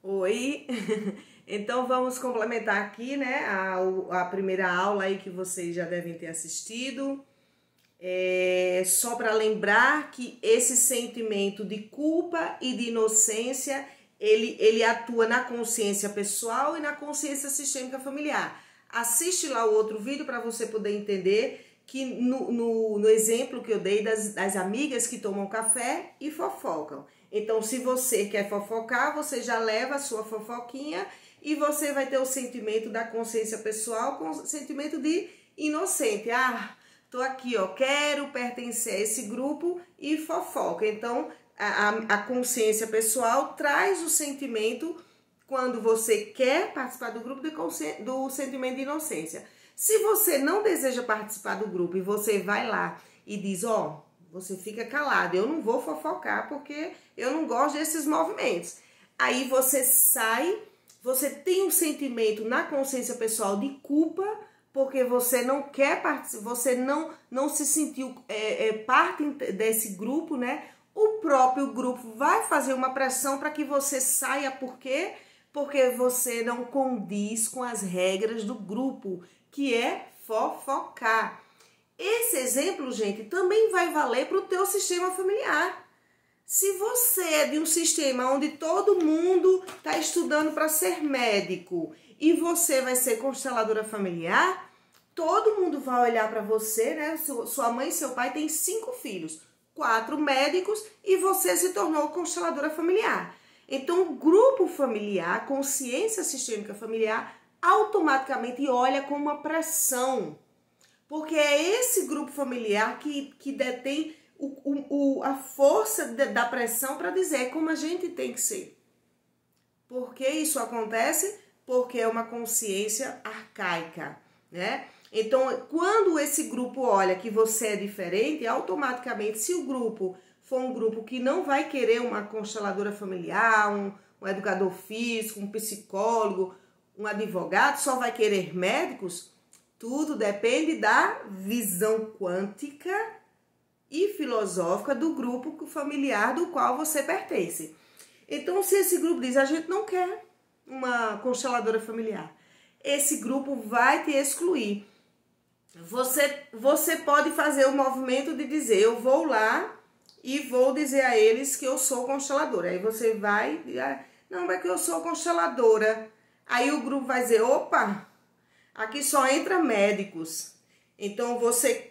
Oi, então vamos complementar aqui, né, a primeira aula aí que vocês já devem ter assistido. Só para lembrar que esse sentimento de culpa e de inocência, ele atua na consciência pessoal e na consciência sistêmica familiar. Assiste lá o outro vídeo para você poder entender que no exemplo que eu dei das amigas que tomam café e fofocam. Então, se você quer fofocar, você já leva a sua fofoquinha e você vai ter o sentimento da consciência pessoal com o sentimento de inocente. Ah, tô aqui, ó, quero pertencer a esse grupo e fofoca. Então, a consciência pessoal traz o sentimento, quando você quer participar do grupo, do sentimento de inocência. Se você não deseja participar do grupo e você vai lá e diz, ó, você fica calado, eu não vou fofocar porque eu não gosto desses movimentos. Aí você sai, você tem um sentimento na consciência pessoal de culpa, porque você não quer participar, você não se sentiu parte desse grupo, né? O próprio grupo vai fazer uma pressão para que você saia, por quê? Porque você não condiz com as regras do grupo, que é fofocar. Esse exemplo, gente, também vai valer para o teu sistema familiar. Se você é de um sistema onde todo mundo está estudando para ser médico e você vai ser consteladora familiar, todo mundo vai olhar para você, né? Sua mãe e seu pai têm 5 filhos, 4 médicos e você se tornou consteladora familiar. Então, o grupo familiar, consciência sistêmica familiar, automaticamente olha com uma pressão. Porque é esse grupo familiar que detém a força da pressão para dizer como a gente tem que ser. Por que isso acontece? Porque é uma consciência arcaica, né? Então, quando esse grupo olha que você é diferente, automaticamente, se o grupo for um grupo que não vai querer uma consteladora familiar, um educador físico, um psicólogo, um advogado, só vai querer médicos, tudo depende da visão quântica e filosófica do grupo familiar do qual você pertence. Então, se esse grupo diz, a gente não quer uma consteladora familiar, esse grupo vai te excluir. Você pode fazer o movimento de dizer, eu vou lá e vou dizer a eles que eu sou consteladora. Aí você vai, não, é que eu sou consteladora. Aí o grupo vai dizer, opa, aqui só entra médicos. Então,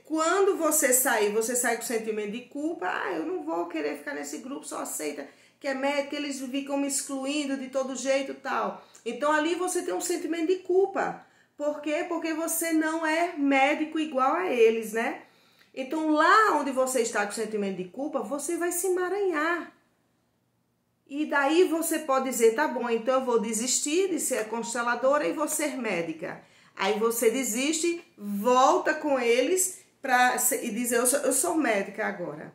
quando você sai com sentimento de culpa, eu não vou querer ficar nesse grupo, só aceita que é médico, eles ficam me excluindo de todo jeito e tal. Então, ali você tem um sentimento de culpa. Por quê? Porque você não é médico igual a eles, né? Então, lá onde você está com sentimento de culpa, você vai se emaranhar. E daí você pode dizer, tá bom, então eu vou desistir de ser consteladora e vou ser médica. Aí você desiste, volta com eles e diz, eu sou médica agora.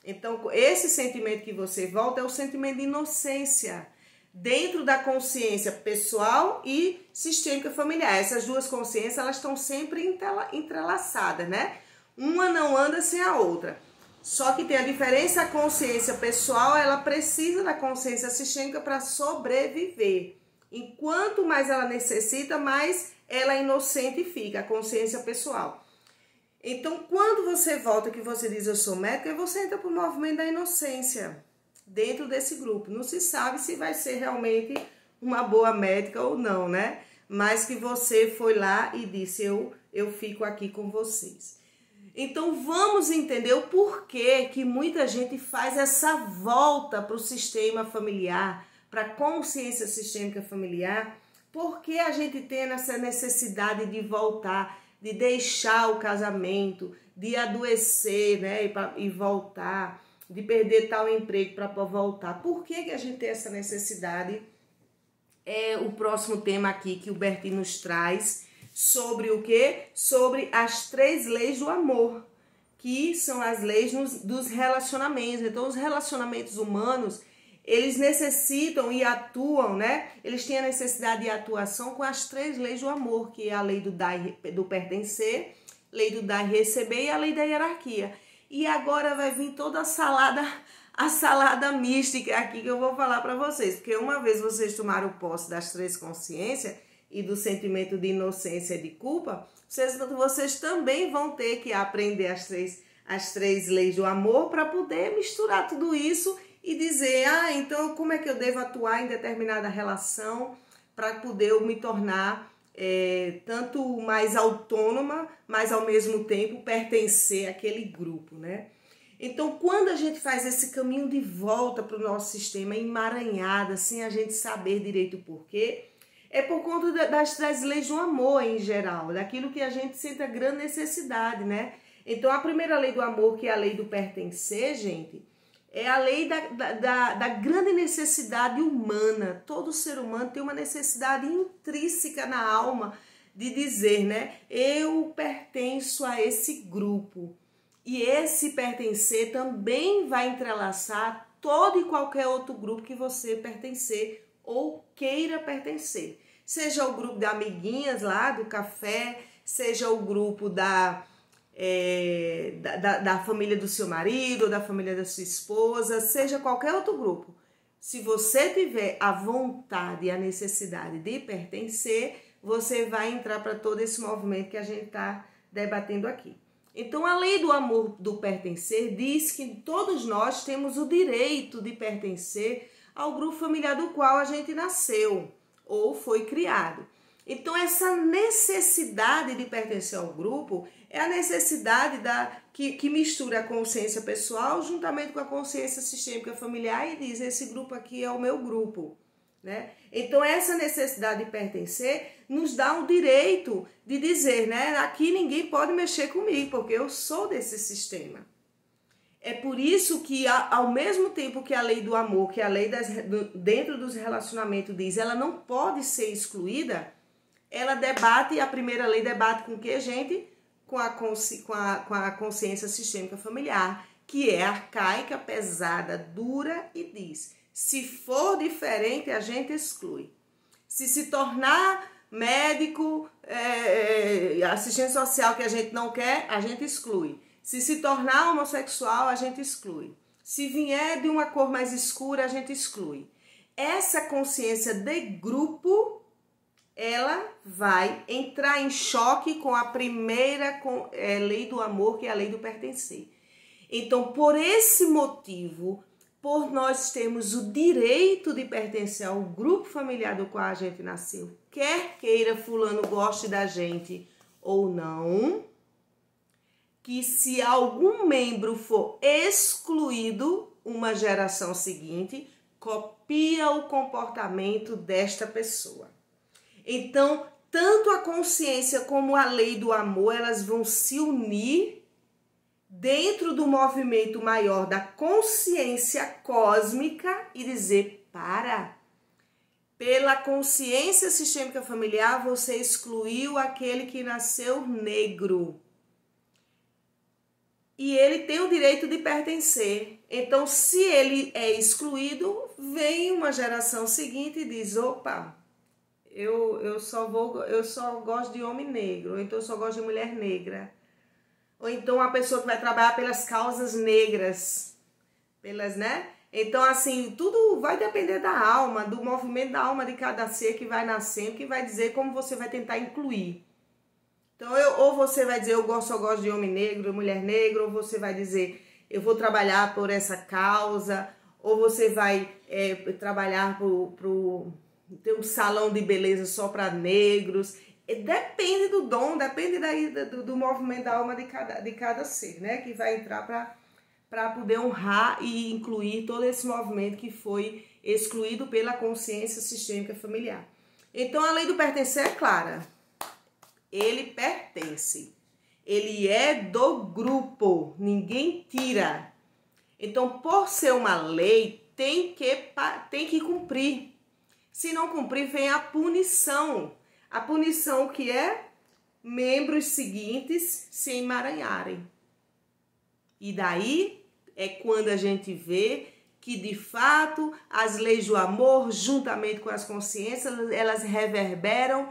Então, esse sentimento que você volta é o sentimento de inocência, dentro da consciência pessoal e sistêmica familiar. Essas duas consciências, elas estão sempre entrelaçadas, né? Uma não anda sem a outra. Só que tem a diferença, a consciência pessoal, ela precisa da consciência sistêmica para sobreviver. Enquanto mais ela necessita, mais ela inocente fica, a consciência pessoal. Então, quando você volta, que você diz eu sou médica, você entra para o movimento da inocência dentro desse grupo. Não se sabe se vai ser realmente uma boa médica ou não, né? Mas que você foi lá e disse, eu fico aqui com vocês. Então, vamos entender o porquê que muita gente faz essa volta para o sistema familiar, para a consciência sistêmica familiar. Por que a gente tem essa necessidade de voltar, de deixar o casamento, de adoecer, né, e voltar, de perder tal emprego para voltar? Por que a gente tem essa necessidade? É o próximo tema aqui que o Bertin nos traz, sobre o quê? Sobre as 3 leis do amor, que são as leis dos relacionamentos. Então, os relacionamentos humanos, eles necessitam e atuam, né? Eles têm a necessidade de atuação com as 3 leis do amor, que é a lei do dar, do pertencer, lei do dar e receber e a lei da hierarquia. E agora vai vir toda a a salada mística aqui que eu vou falar para vocês. Porque uma vez vocês tomaram posse das 3 consciências e do sentimento de inocência e de culpa, vocês também vão ter que aprender as três leis do amor para poder misturar tudo isso e dizer, então como é que eu devo atuar em determinada relação para poder eu me tornar tanto mais autônoma, mas ao mesmo tempo pertencer àquele grupo, né? Então, quando a gente faz esse caminho de volta para o nosso sistema emaranhada, sem a gente saber direito o porquê, é por conta das leis do amor em geral, daquilo que a gente sente a grande necessidade, né? Então, a primeira lei do amor, que é a lei do pertencer, gente, é a lei da grande necessidade humana. Todo ser humano tem uma necessidade intrínseca na alma de dizer, né? Eu pertenço a esse grupo. E esse pertencer também vai entrelaçar todo e qualquer outro grupo que você pertencer ou queira pertencer. Seja o grupo de amiguinhas lá do café, seja o grupo da família do seu marido, ou da família da sua esposa, seja qualquer outro grupo. Se você tiver a vontade e a necessidade de pertencer, você vai entrar para todo esse movimento que a gente está debatendo aqui. Então, a lei do amor do pertencer diz que todos nós temos o direito de pertencer ao grupo familiar do qual a gente nasceu ou foi criado. Então, essa necessidade de pertencer ao grupo é a necessidade que mistura a consciência pessoal juntamente com a consciência sistêmica familiar e diz, esse grupo aqui é o meu grupo, né? Então, essa necessidade de pertencer nos dá o direito de dizer, né? Aqui ninguém pode mexer comigo, porque eu sou desse sistema. É por isso que, ao mesmo tempo que a lei do amor, que a lei dentro dos relacionamentos diz, ela não pode ser excluída, ela debate, a primeira lei debate com o que, gente? Com a consciência sistêmica familiar, que é arcaica, pesada, dura e diz, se for diferente, a gente exclui. Se tornar médico, assistente social que a gente não quer, a gente exclui. Se tornar homossexual, a gente exclui. Se vier de uma cor mais escura, a gente exclui. Essa consciência de grupo, ela vai entrar em choque com a primeira lei do amor, que é a lei do pertencer. Então, por esse motivo, por nós termos o direito de pertencer ao grupo familiar do qual a gente nasceu, quer queira fulano goste da gente ou não, que se algum membro for excluído, uma geração seguinte copia o comportamento desta pessoa. Então, tanto a consciência como a lei do amor, elas vão se unir dentro do movimento maior da consciência cósmica e dizer, pela consciência sistêmica familiar, você excluiu aquele que nasceu negro. E ele tem o direito de pertencer. Então, se ele é excluído, vem uma geração seguinte e diz, opa, eu só gosto de homem negro, ou então eu só gosto de mulher negra. Ou então a pessoa que vai trabalhar pelas causas negras, né? Então, assim, tudo vai depender da alma, do movimento da alma de cada ser que vai nascendo, que vai dizer como você vai tentar incluir. Então, ou você vai dizer, eu só gosto de homem negro, mulher negra, ou você vai dizer, eu vou trabalhar por essa causa, ou você vai trabalhar ter um salão de beleza só para negros. Depende do dom, depende do movimento da alma de cada ser, né? Que vai entrar para poder honrar e incluir todo esse movimento que foi excluído pela consciência sistêmica familiar. Então, a lei do pertencer é clara. Ele pertence. Ele é do grupo. Ninguém tira. Então, por ser uma lei, tem que cumprir. Se não cumprir, vem a punição. A punição que é membros seguintes se emaranharem. E daí é quando a gente vê que, de fato, as leis do amor, juntamente com as consciências, elas reverberam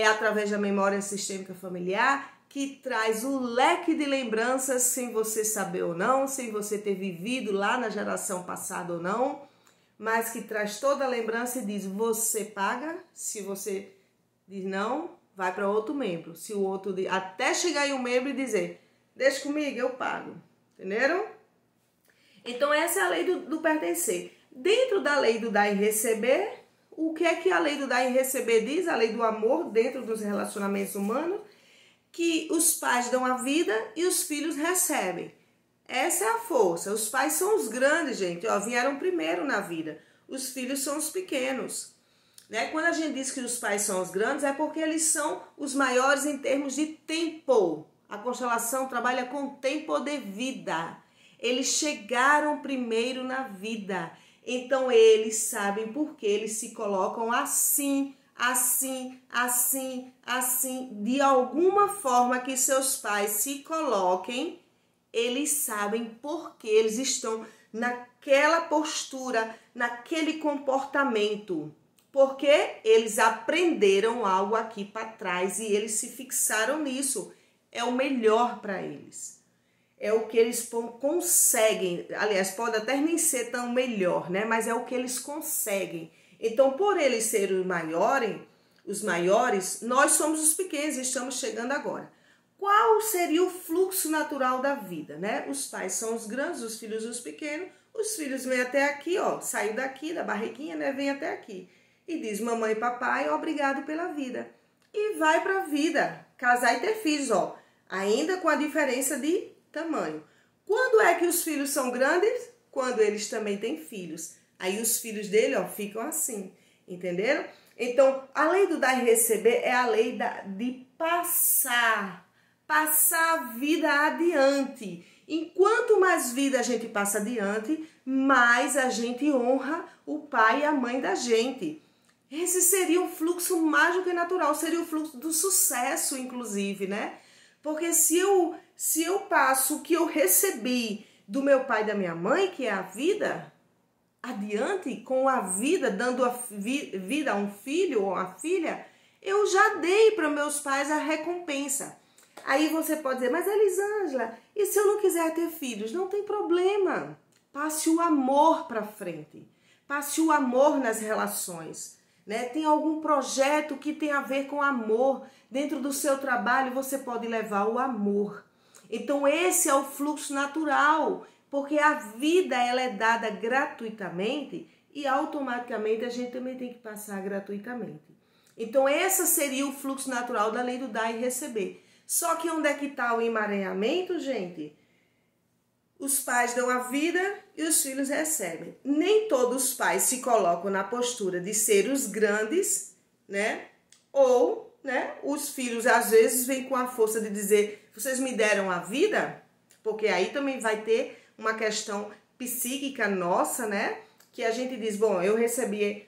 através da memória sistêmica familiar, que traz o leque de lembranças sem você saber ou não, sem você ter vivido lá na geração passada ou não, mas que traz toda a lembrança e diz, você paga, se você diz não, vai para outro membro. Se o outro diz, até chegar em um membro e dizer, deixa comigo, eu pago. Entenderam? Então essa é a lei do pertencer. Dentro da lei do dar e receber, o que é que a lei do dar e receber diz? A lei do amor dentro dos relacionamentos humanos, que os pais dão a vida e os filhos recebem. Essa é a força. Os pais são os grandes, gente, ó, vieram primeiro na vida. Os filhos são os pequenos. Né? Quando a gente diz que os pais são os grandes, é porque eles são os maiores em termos de tempo. A constelação trabalha com tempo de vida. Eles chegaram primeiro na vida. Então eles sabem por que eles se colocam assim, assim, assim, assim. De alguma forma que seus pais se coloquem, eles sabem por que eles estão naquela postura, naquele comportamento. Porque eles aprenderam algo aqui para trás e eles se fixaram nisso. É o melhor para eles. É o que eles conseguem. Aliás, pode até nem ser tão melhor, né? Mas é o que eles conseguem. Então, por eles serem os maiores, nós somos os pequenos e estamos chegando agora. Qual seria o fluxo natural da vida, né? Os pais são os grandes, os filhos os pequenos. Os filhos vêm até aqui, ó. Saiu daqui, da barriguinha, né? Vem até aqui. E diz, mamãe e papai, obrigado pela vida. E vai para a vida, casar e ter filhos, ó. Ainda com a diferença de tamanho. Quando é que os filhos são grandes? Quando eles também têm filhos. Aí os filhos dele, ó, ficam assim. Entenderam? Então, a lei do dar e receber é a lei de passar a vida adiante. Enquanto mais vida a gente passa adiante, mais a gente honra o pai e a mãe da gente. Esse seria um fluxo mágico e natural, seria o fluxo do sucesso, inclusive, né? Porque se eu passo o que eu recebi do meu pai e da minha mãe, que é a vida, adiante, com a vida, dando a vida a um filho ou a filha, eu já dei para meus pais a recompensa. Aí você pode dizer, mas Elisângela, e se eu não quiser ter filhos? Não tem problema. Passe o amor para frente. Passe o amor nas relações. Né? Tem algum projeto que tem a ver com amor. Dentro do seu trabalho você pode levar o amor. Então esse é o fluxo natural, porque a vida ela é dada gratuitamente e automaticamente a gente também tem que passar gratuitamente. Então esse seria o fluxo natural da lei do dar e receber. Só que onde é que está o emaranhamento, gente? Os pais dão a vida e os filhos recebem. Nem todos os pais se colocam na postura de ser os grandes, né? Ou, né, os filhos às vezes vêm com a força de dizer, vocês me deram a vida? Porque aí também vai ter uma questão psíquica nossa, né? Que a gente diz, bom, eu recebi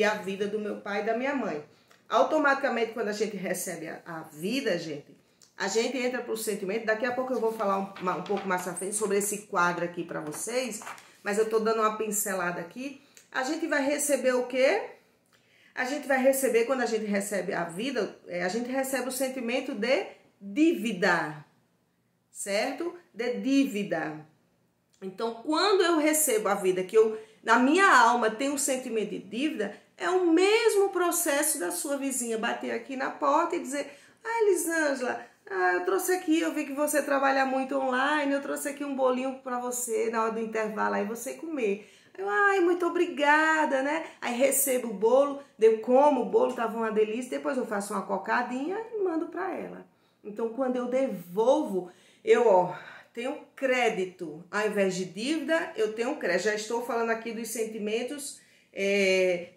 a vida do meu pai e da minha mãe. Automaticamente, quando a gente recebe a vida, gente, a gente entra para o sentimento. Daqui a pouco eu vou falar um pouco mais à frente sobre esse quadro aqui para vocês, mas eu estou dando uma pincelada aqui. A gente vai receber o quê? A gente vai receber, quando a gente recebe a vida, a gente recebe o sentimento de dívida, certo? De dívida. Então, quando eu recebo a vida, que eu, na minha alma, tenho um sentimento de dívida, é o mesmo processo da sua vizinha bater aqui na porta e dizer, ah, Elisângela, eu trouxe aqui, eu vi que você trabalha muito online, eu trouxe aqui um bolinho para você na hora do intervalo, aí você comer. Eu, ai, muito obrigada, né? Aí recebo o bolo, eu como, o bolo tava uma delícia, depois eu faço uma cocadinha e mando para ela. Então, quando eu devolvo, eu, tenho crédito. Ao invés de dívida, eu tenho crédito. Já estou falando aqui dos sentimentos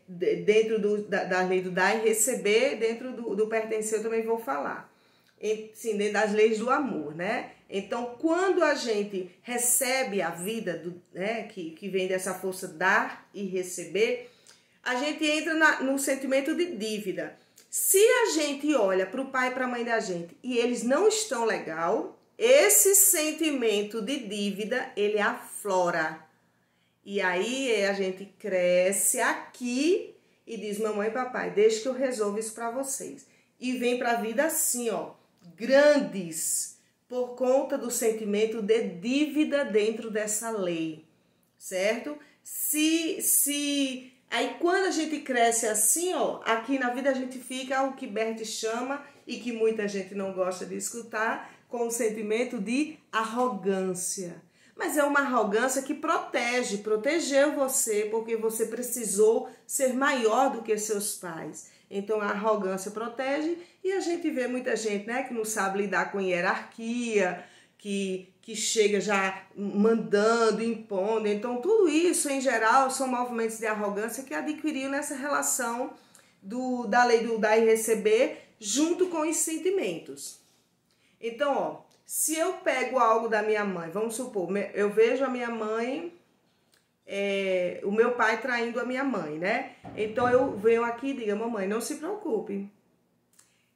dentro da lei do dar e receber, dentro do pertencer eu também vou falar. Sim, dentro das leis do amor, né? Então, quando a gente recebe a vida, né, que vem dessa força dar e receber, a gente entra no sentimento de dívida. Se a gente olha para o pai e para a mãe da gente e eles não estão legal, esse sentimento de dívida, ele aflora. E aí a gente cresce aqui e diz, mamãe e papai, deixa que eu resolvo isso para vocês. E vem para a vida assim, ó. grandes por conta do sentimento de dívida dentro dessa lei, certo? Aí quando a gente cresce assim, ó, aqui na vida a gente fica o que Bert chama, e que muita gente não gosta de escutar, com o sentimento de arrogância. Mas é uma arrogância que protegeu você, porque você precisou ser maior do que seus pais. Então a arrogância protege, e a gente vê muita gente, né, que não sabe lidar com hierarquia, que chega já mandando, impondo. Então tudo isso, em geral, são movimentos de arrogância que adquiriu nessa relação da lei do dar e receber, junto com os sentimentos. Então, ó, se eu pego algo da minha mãe, vamos supor, eu vejo a minha mãe, o meu pai traindo a minha mãe, né? Então eu venho aqui e digo: mamãe, não se preocupe.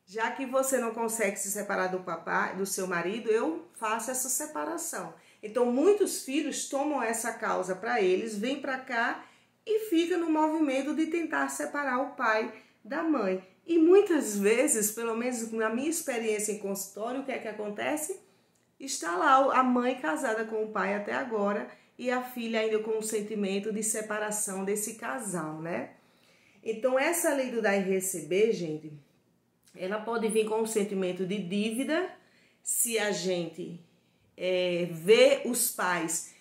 Já que você não consegue se separar do papai, do seu marido, eu faço essa separação. Então muitos filhos tomam essa causa para eles, vêm para cá e ficam no movimento de tentar separar o pai da mãe. E muitas vezes, pelo menos na minha experiência em consultório, o que é que acontece? Está lá a mãe casada com o pai até agora e a filha ainda com o sentimento de separação desse casal, né? Então essa lei do dar e receber, gente, ela pode vir com o sentimento de dívida, se a gente vê os pais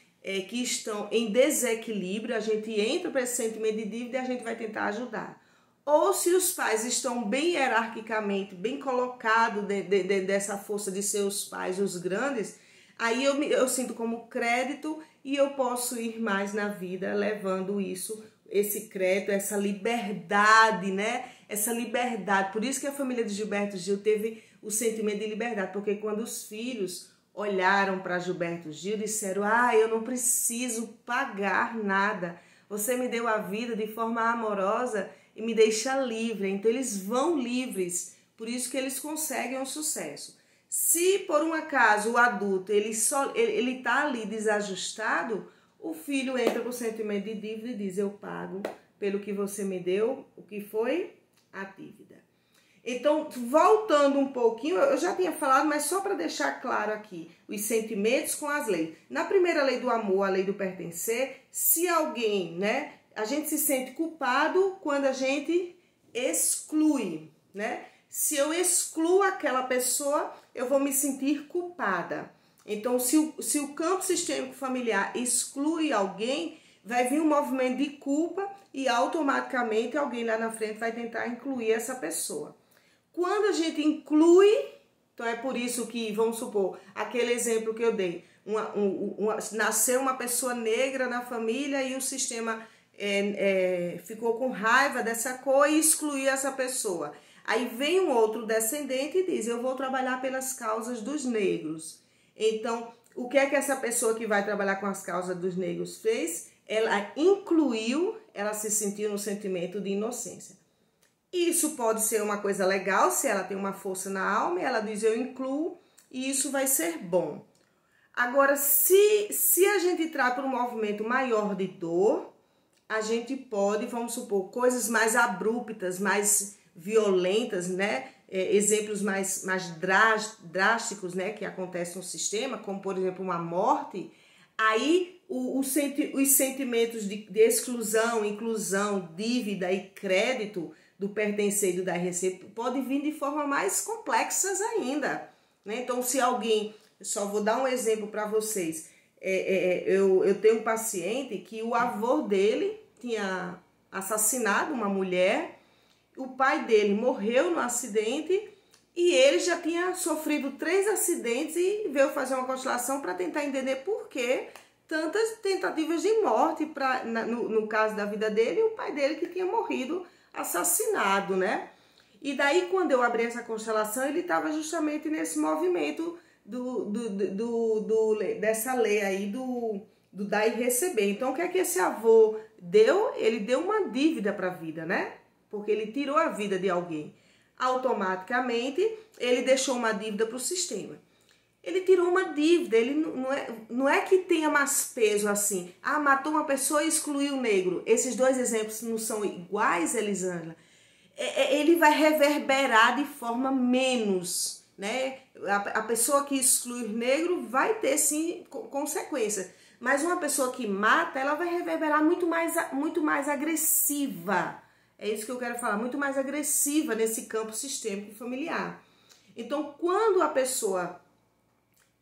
que estão em desequilíbrio, a gente entra para esse sentimento de dívida e a gente vai tentar ajudar. Ou se os pais estão bem hierarquicamente, bem colocados dessa força de seus pais, os grandes, aí eu sinto como crédito e eu posso ir mais na vida levando isso, esse crédito, essa liberdade, né? Essa liberdade. Por isso que a família de Gilberto Gil teve o sentimento de liberdade, porque quando os filhos olharam para Gilberto Gil, disseram: ah, eu não preciso pagar nada, você me deu a vida de forma amorosa e me deixa livre. Então eles vão livres, por isso que eles conseguem um sucesso. Se por um acaso o adulto ele tá ali desajustado, o filho entra com o sentimento de dívida e diz: eu pago pelo que você me deu. O que foi? A dívida. Então, voltando um pouquinho, eu já tinha falado, mas só para deixar claro aqui, os sentimentos com as leis. Na primeira lei do amor, a lei do pertencer, se alguém, né, a gente se sente culpado quando a gente exclui, né? Se eu excluo aquela pessoa, eu vou me sentir culpada. Então, se o campo sistêmico familiar exclui alguém, vai vir um movimento de culpa e automaticamente alguém lá na frente vai tentar incluir essa pessoa. Quando a gente inclui, então é por isso que, vamos supor, aquele exemplo que eu dei, nasceu uma pessoa negra na família e o sistema ficou com raiva dessa cor e excluiu essa pessoa. Aí vem um outro descendente e diz: eu vou trabalhar pelas causas dos negros. Então, o que é que essa pessoa que vai trabalhar com as causas dos negros fez? Ela incluiu, ela se sentiu no sentimento de inocência. Isso pode ser uma coisa legal, se ela tem uma força na alma e ela diz: eu incluo, e isso vai ser bom. Agora, se a gente entrar para um movimento maior de dor, a gente pode, vamos supor, coisas mais abruptas, mais violentas, né? Exemplos mais drásticos, né, que acontecem no sistema, como por exemplo uma morte. Aí os sentimentos de exclusão, inclusão, dívida e crédito, do pertencer e do dar e receber, pode vir de forma mais complexas ainda, né? Então, se alguém, só vou dar um exemplo para vocês, eu tenho um paciente que o avô dele tinha assassinado uma mulher, o pai dele morreu no acidente e ele já tinha sofrido 3 acidentes e veio fazer uma constelação para tentar entender por que tantas tentativas de morte no caso da vida dele, e o pai dele que tinha morrido assassinado, né? E daí, quando eu abri essa constelação, ele estava justamente nesse movimento dessa lei aí do dar e receber. Então, o que é que esse avô deu? Ele deu uma dívida para a vida, né? Porque ele tirou a vida de alguém. Automaticamente, ele deixou uma dívida para o sistema. Ele tirou uma dívida, ele não é que tenha mais peso assim. Ah, matou uma pessoa e excluiu o negro. Esses 2 exemplos não são iguais, Elisângela? Ele vai reverberar de forma menos né? A pessoa que exclui o negro vai ter, sim, consequências. Mas uma pessoa que mata, ela vai reverberar muito mais agressiva. É isso que eu quero falar, muito mais agressiva nesse campo sistêmico familiar. Então, quando a pessoa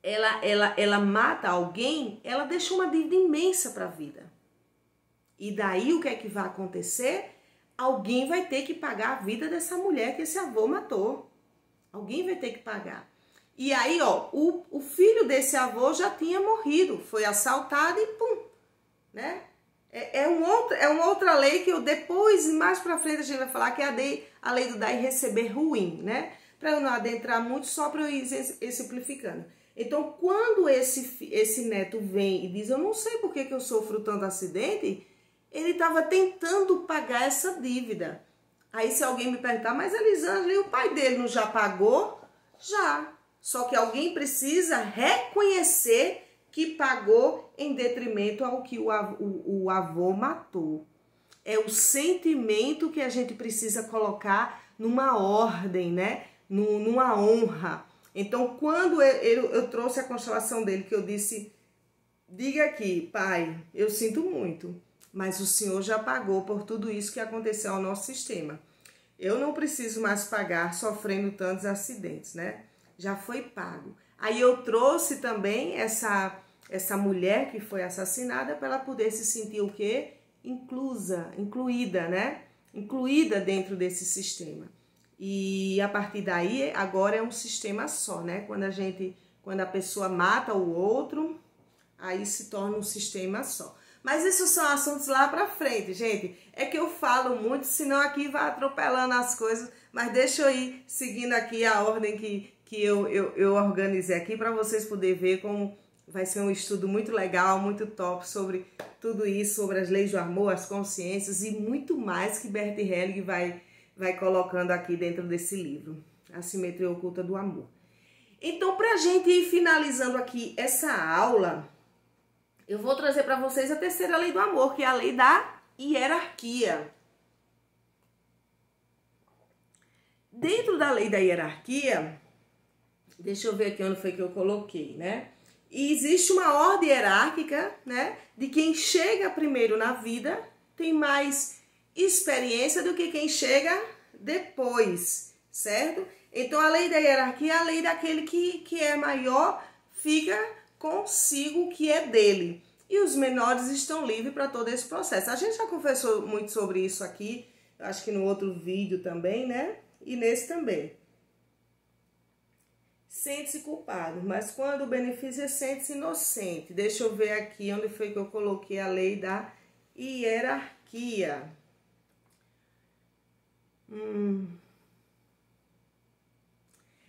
ela mata alguém, ela deixa uma dívida imensa para a vida. E daí o que é que vai acontecer? Alguém vai ter que pagar a vida dessa mulher que esse avô matou. Alguém vai ter que pagar. E aí, ó, o filho desse avô já tinha morrido, foi assaltado e pum, né? É uma outra lei que eu depois, mais pra frente, a gente vai falar, que é a lei do dar e receber ruim, né? Para eu não adentrar muito, só para eu ir simplificando. Então, quando esse neto vem e diz, eu não sei por que eu sofro tanto acidente, ele estava tentando pagar essa dívida. Aí se alguém me perguntar, mas Elisângela, e o pai dele não já pagou? Já. Só que alguém precisa reconhecer que pagou em detrimento ao que o avô matou. É o sentimento que a gente precisa colocar numa ordem, né? Numa honra. Então, quando eu trouxe a constelação dele, que eu disse, diga aqui, pai, eu sinto muito, mas o Senhor já pagou por tudo isso que aconteceu ao nosso sistema. Eu não preciso mais pagar sofrendo tantos acidentes, né? Já foi pago. Aí eu trouxe também essa mulher que foi assassinada para ela poder se sentir o quê? Incluída, né? Incluída dentro desse sistema. E a partir daí, agora é um sistema só, né? Quando a pessoa mata o outro, aí se torna um sistema só. Mas esses são assuntos lá pra frente, gente. É que eu falo muito, senão aqui vai atropelando as coisas. Mas deixa eu ir seguindo aqui a ordem que eu organizei aqui para vocês poderem ver como vai ser um estudo muito legal, muito top sobre tudo isso, sobre as leis do amor, as consciências e muito mais que Bert Helling vai colocando aqui dentro desse livro, A Simetria Oculta do Amor. Então, pra gente ir finalizando aqui essa aula, eu vou trazer para vocês a terceira lei do amor, que é a lei da hierarquia. Dentro da lei da hierarquia, deixa eu ver aqui onde foi que eu coloquei, né? E existe uma ordem hierárquica, né? De quem chega primeiro na vida tem mais experiência do que quem chega depois, certo? Então, a lei da hierarquia é a lei daquele que é maior, fica consigo o que é dele. E os menores estão livres para todo esse processo. A gente já conversou muito sobre isso aqui, acho que no outro vídeo também, né? E nesse também. Sente-se culpado, mas quando o benefício sente-se inocente. Deixa eu ver aqui onde foi que eu coloquei a lei da hierarquia.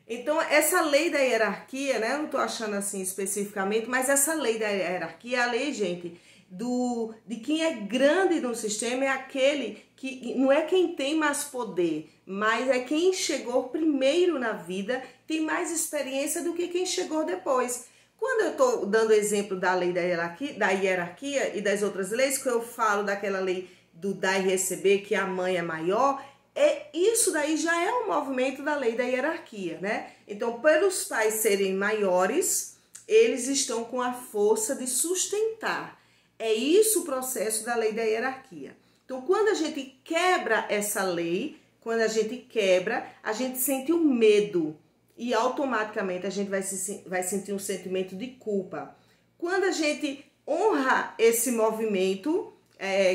Então, essa lei da hierarquia, né? Eu não tô achando assim especificamente, mas essa lei da hierarquia é a lei, gente, de quem é grande no sistema, é aquele que não é quem tem mais poder, mas é quem chegou primeiro na vida, tem mais experiência do que quem chegou depois. Quando eu tô dando exemplo da lei da hierarquia e das outras leis, que eu falo daquela lei do dar e receber, que a mãe é maior, isso daí já é um movimento da lei da hierarquia, né? Então, pelos pais serem maiores, eles estão com a força de sustentar. É isso o processo da lei da hierarquia. Então, quando a gente quebra essa lei, a gente sente um medo e automaticamente a gente vai sentir um sentimento de culpa. Quando a gente honra esse movimento,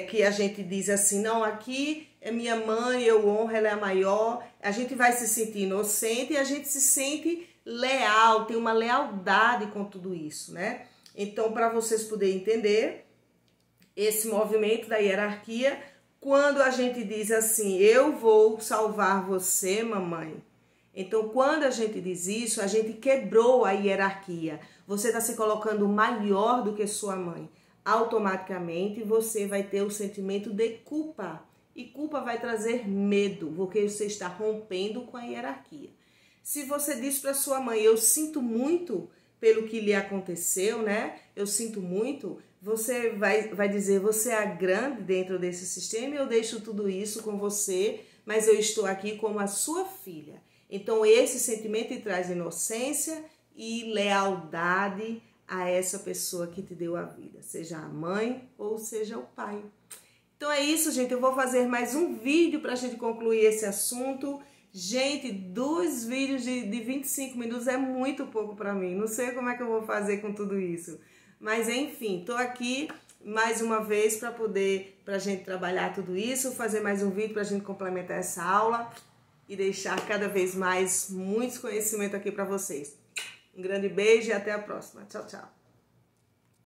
que a gente diz assim, não, aqui é minha mãe, eu honro, ela é a maior, a gente vai se sentir inocente e a gente se sente leal, tem uma lealdade com tudo isso, né? Então, para vocês poderem entender esse movimento da hierarquia, quando a gente diz assim, eu vou salvar você, mamãe. Então, quando a gente diz isso, a gente quebrou a hierarquia. Você está se colocando maior do que sua mãe. Automaticamente, você vai ter o sentimento de culpa. E culpa vai trazer medo, porque você está rompendo com a hierarquia. Se você diz para sua mãe, eu sinto muito pelo que lhe aconteceu, né? Eu sinto muito. Você vai dizer, você é a grande dentro desse sistema, eu deixo tudo isso com você, mas eu estou aqui como a sua filha. Então esse sentimento te traz inocência e lealdade a essa pessoa que te deu a vida, seja a mãe ou seja o pai. Então é isso, gente. Eu vou fazer mais um vídeo para a gente concluir esse assunto. Gente, 2 vídeos de 25 minutos é muito pouco para mim. Não sei como é que eu vou fazer com tudo isso. Mas enfim, tô aqui mais uma vez para a gente trabalhar tudo isso, fazer mais um vídeo para a gente complementar essa aula e deixar cada vez mais muitos conhecimentos aqui para vocês. Um grande beijo e até a próxima. Tchau, tchau.